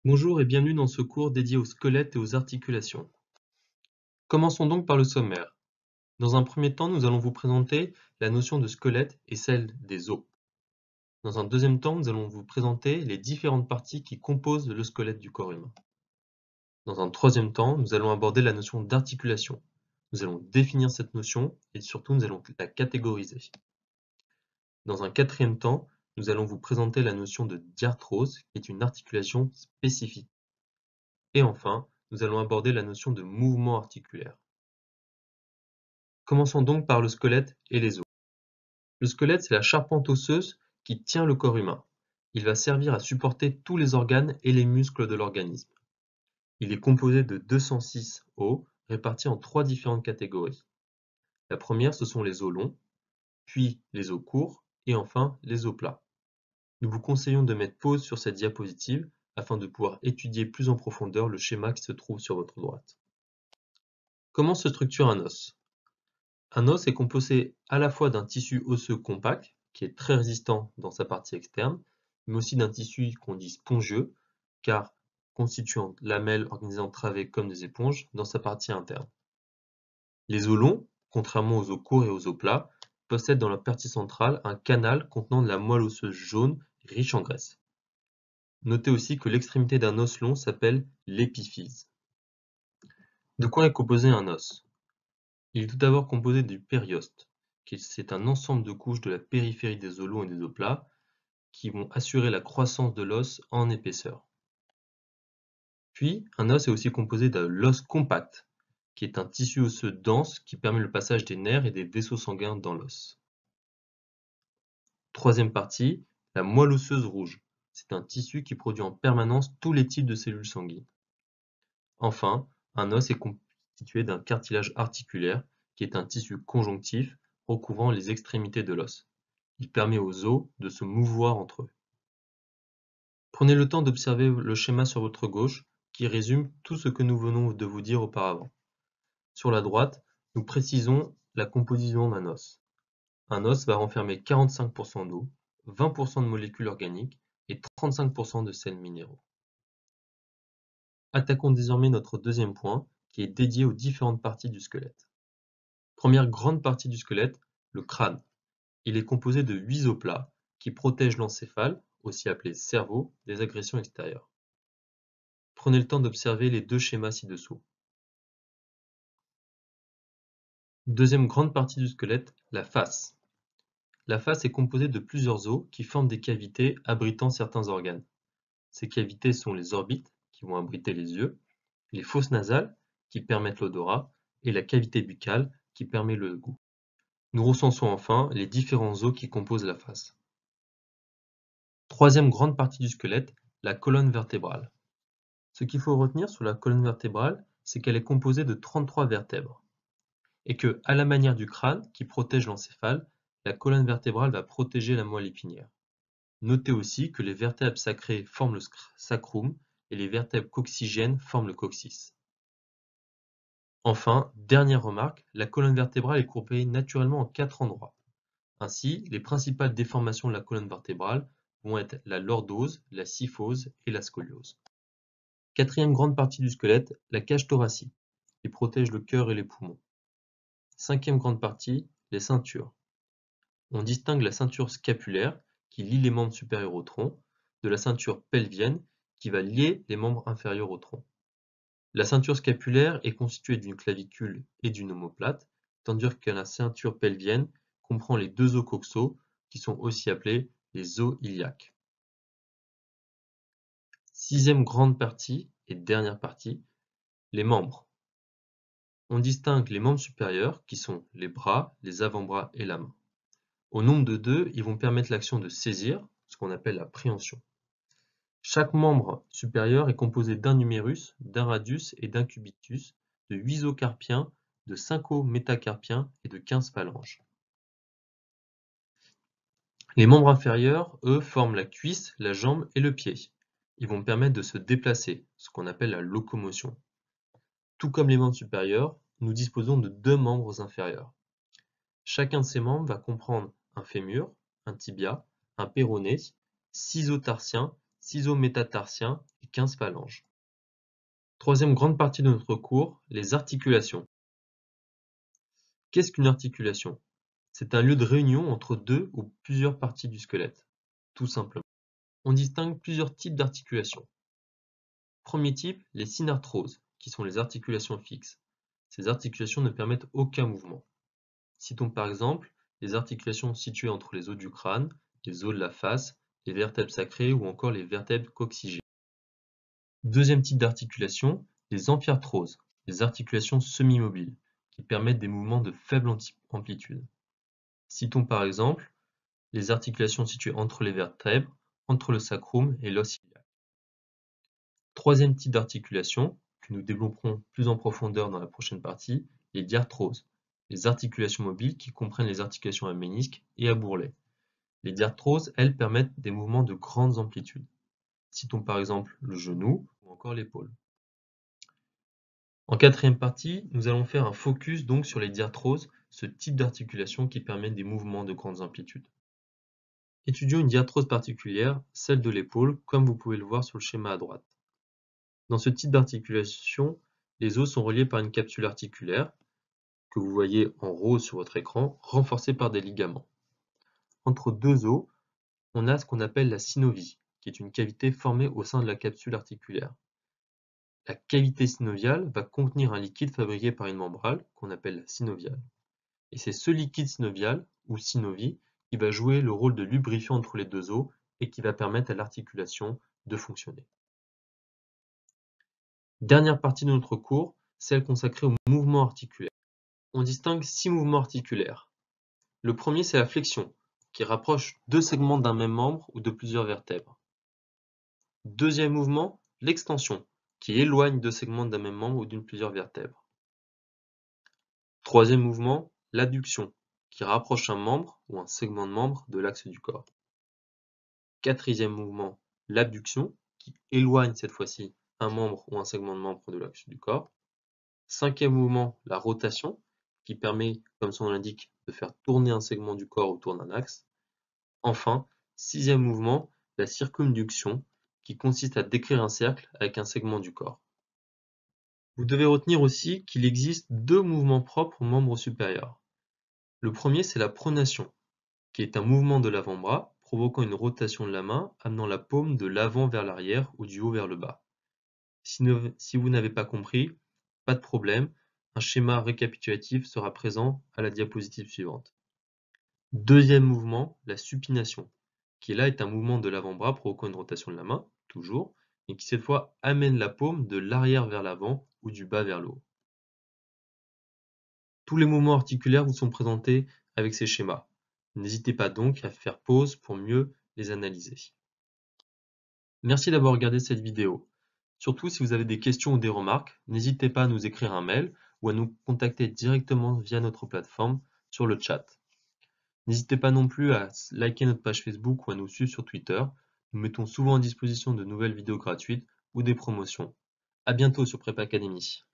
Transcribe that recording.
Bonjour et bienvenue dans ce cours dédié au squelette et aux articulations. Commençons donc par le sommaire. Dans un premier temps, nous allons vous présenter la notion de squelette et celle des os. Dans un deuxième temps, nous allons vous présenter les différentes parties qui composent le squelette du corps humain. Dans un troisième temps, nous allons aborder la notion d'articulation. Nous allons définir cette notion et surtout nous allons la catégoriser. Dans un quatrième temps, nous allons vous présenter la notion de diarthrose, qui est une articulation spécifique. Et enfin, nous allons aborder la notion de mouvement articulaire. Commençons donc par le squelette et les os. Le squelette, c'est la charpente osseuse qui tient le corps humain. Il va servir à supporter tous les organes et les muscles de l'organisme. Il est composé de 206 os répartis en 3 différentes catégories. La première, ce sont les os longs, puis les os courts et enfin les os plats. Nous vous conseillons de mettre pause sur cette diapositive afin de pouvoir étudier plus en profondeur le schéma qui se trouve sur votre droite. Comment se structure un os? Un os est composé à la fois d'un tissu osseux compact, qui est très résistant dans sa partie externe, mais aussi d'un tissu qu'on dit spongieux, car constituant lamelles organisées en travées comme des éponges dans sa partie interne. Les os longs, contrairement aux os courts et aux os plats, possèdent dans leur partie centrale un canal contenant de la moelle osseuse jaune riche en graisse. Notez aussi que l'extrémité d'un os long s'appelle l'épiphyse. De quoi est composé un os? Il est tout d'abord composé du périoste, c'est un ensemble de couches de la périphérie des os longs et des os plats qui vont assurer la croissance de l'os en épaisseur. Puis, un os est aussi composé de l'os compact, qui est un tissu osseux dense qui permet le passage des nerfs et des vaisseaux sanguins dans l'os. Troisième partie, la moelle osseuse rouge. C'est un tissu qui produit en permanence tous les types de cellules sanguines. Enfin, un os est constitué d'un cartilage articulaire, qui est un tissu conjonctif recouvrant les extrémités de l'os. Il permet aux os de se mouvoir entre eux. Prenez le temps d'observer le schéma sur votre gauche, qui résume tout ce que nous venons de vous dire auparavant. Sur la droite, nous précisons la composition d'un os. Un os va renfermer 45% d'eau, 20% de molécules organiques et 35% de sels minéraux. Attaquons désormais notre deuxième point, qui est dédié aux différentes parties du squelette. Première grande partie du squelette, le crâne. Il est composé de 8 os plats qui protègent l'encéphale, aussi appelé cerveau, des agressions extérieures. Prenez le temps d'observer les deux schémas ci-dessous. Deuxième grande partie du squelette, la face. La face est composée de plusieurs os qui forment des cavités abritant certains organes. Ces cavités sont les orbites, qui vont abriter les yeux, les fosses nasales, qui permettent l'odorat, et la cavité buccale, qui permet le goût. Nous recensons enfin les différents os qui composent la face. Troisième grande partie du squelette, la colonne vertébrale. Ce qu'il faut retenir sur la colonne vertébrale, c'est qu'elle est composée de 33 vertèbres. Et que, à la manière du crâne qui protège l'encéphale, la colonne vertébrale va protéger la moelle épinière. Notez aussi que les vertèbres sacrées forment le sacrum et les vertèbres coccygènes forment le coccyx. Enfin, dernière remarque, la colonne vertébrale est coupée naturellement en 4 endroits. Ainsi, les principales déformations de la colonne vertébrale vont être la lordose, la kyphose et la scoliose. Quatrième grande partie du squelette, la cage thoracique, qui protège le cœur et les poumons. Cinquième grande partie, les ceintures. On distingue la ceinture scapulaire, qui lie les membres supérieurs au tronc, de la ceinture pelvienne, qui va lier les membres inférieurs au tronc. La ceinture scapulaire est constituée d'une clavicule et d'une omoplate, tandis que la ceinture pelvienne comprend les deux os coxaux, qui sont aussi appelés les os iliaques. Sixième grande partie et dernière partie, les membres. On distingue les membres supérieurs, qui sont les bras, les avant-bras et la main. Au nombre de 2, ils vont permettre l'action de saisir, ce qu'on appelle la préhension. Chaque membre supérieur est composé d'un numérus, d'un radius et d'un cubitus, de 8 os carpiens, de 5 os métacarpiens et de 15 phalanges. Les membres inférieurs, eux, forment la cuisse, la jambe et le pied. Ils vont permettre de se déplacer, ce qu'on appelle la locomotion. Tout comme les membres supérieurs, nous disposons de 2 membres inférieurs. Chacun de ces membres va comprendre un fémur, un tibia, un péroné, 6 os tarsiens, 6 os métatarsiens et 15 phalanges. Troisième grande partie de notre cours, les articulations. Qu'est-ce qu'une articulation? C'est un lieu de réunion entre deux ou plusieurs parties du squelette, tout simplement. On distingue plusieurs types d'articulations. Premier type, les synarthroses, qui sont les articulations fixes. Ces articulations ne permettent aucun mouvement. Citons par exemple les articulations situées entre les os du crâne, les os de la face, les vertèbres sacrées ou encore les vertèbres coccygées. Deuxième type d'articulation, les amphiarthroses, les articulations semi-mobiles, qui permettent des mouvements de faible amplitude. Citons par exemple les articulations situées entre les vertèbres, entre le sacrum et l'os iliaque. Troisième type d'articulation, que nous développerons plus en profondeur dans la prochaine partie, les diarthroses, les articulations mobiles qui comprennent les articulations à ménisque et à bourrelet. Les diarthroses, elles, permettent des mouvements de grandes amplitudes. Citons par exemple le genou ou encore l'épaule. En quatrième partie, nous allons faire un focus donc sur les diarthroses, ce type d'articulation qui permet des mouvements de grandes amplitudes. Étudions une diarthrose particulière, celle de l'épaule, comme vous pouvez le voir sur le schéma à droite. Dans ce type d'articulation, les os sont reliés par une capsule articulaire, que vous voyez en rose sur votre écran, renforcée par des ligaments. Entre deux os, on a ce qu'on appelle la synovie, qui est une cavité formée au sein de la capsule articulaire. La cavité synoviale va contenir un liquide fabriqué par une membrane, qu'on appelle la synoviale. Et c'est ce liquide synovial, ou synovie, qui va jouer le rôle de lubrifiant entre les deux os et qui va permettre à l'articulation de fonctionner. Dernière partie de notre cours, celle consacrée aux mouvements articulaires. On distingue 6 mouvements articulaires. Le premier, c'est la flexion, qui rapproche deux segments d'un même membre ou de plusieurs vertèbres. Deuxième mouvement, l'extension, qui éloigne deux segments d'un même membre ou d'une plusieurs vertèbres. Troisième mouvement, l'abduction, qui rapproche un membre ou un segment de membre de l'axe du corps. Quatrième mouvement, l'abduction, qui éloigne cette fois-ci un membre ou un segment de membre de l'axe du corps. Cinquième mouvement, la rotation, qui permet, comme son nom l'indique, de faire tourner un segment du corps autour d'un axe. Enfin, sixième mouvement, la circumduction, qui consiste à décrire un cercle avec un segment du corps. Vous devez retenir aussi qu'il existe deux mouvements propres aux membres supérieurs. Le premier, c'est la pronation, qui est un mouvement de l'avant-bras provoquant une rotation de la main, amenant la paume de l'avant vers l'arrière ou du haut vers le bas. Si vous n'avez pas compris, pas de problème, un schéma récapitulatif sera présent à la diapositive suivante. Deuxième mouvement, la supination, qui là est un mouvement de l'avant-bras provoquant une rotation de la main, toujours, et qui cette fois amène la paume de l'arrière vers l'avant ou du bas vers le haut. Tous les mouvements articulaires vous sont présentés avec ces schémas. N'hésitez pas donc à faire pause pour mieux les analyser. Merci d'avoir regardé cette vidéo. Surtout si vous avez des questions ou des remarques, n'hésitez pas à nous écrire un mail ou à nous contacter directement via notre plateforme sur le chat. N'hésitez pas non plus à liker notre page Facebook ou à nous suivre sur Twitter. Nous mettons souvent à disposition de nouvelles vidéos gratuites ou des promotions. À bientôt sur Prépa Academy.